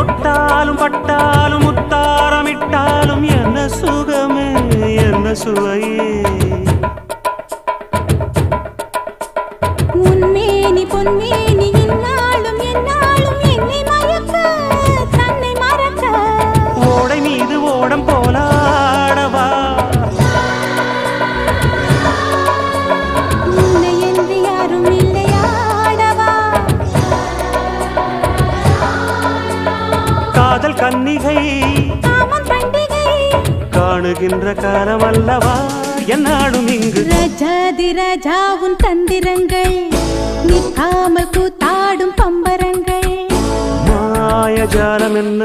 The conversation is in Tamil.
தொட்டாலும் பட்டாலும் முத்தாரமிட்டாலும் என்ன சுகமே என்ன சுவையே உன்மேனி பொன்மேனி இந்நாளும் எந்நாளும் என்னை மயக்க தன்னை மறக்க ஓடை மீது ஓடம் போலாடவா உன்னை என்று யாரும் இல்லையாடவா காதல் கன்னிகை காமம் பண்டிகை காணுகின்ற காலம் அல்லவா என்னாடும் இங்கு ரஜாதி ராஜாவும் தந்திரங்கள் நிற்காமல் கூத்தாடும் பம்பரங்கள் மாயஜாலம் என்ன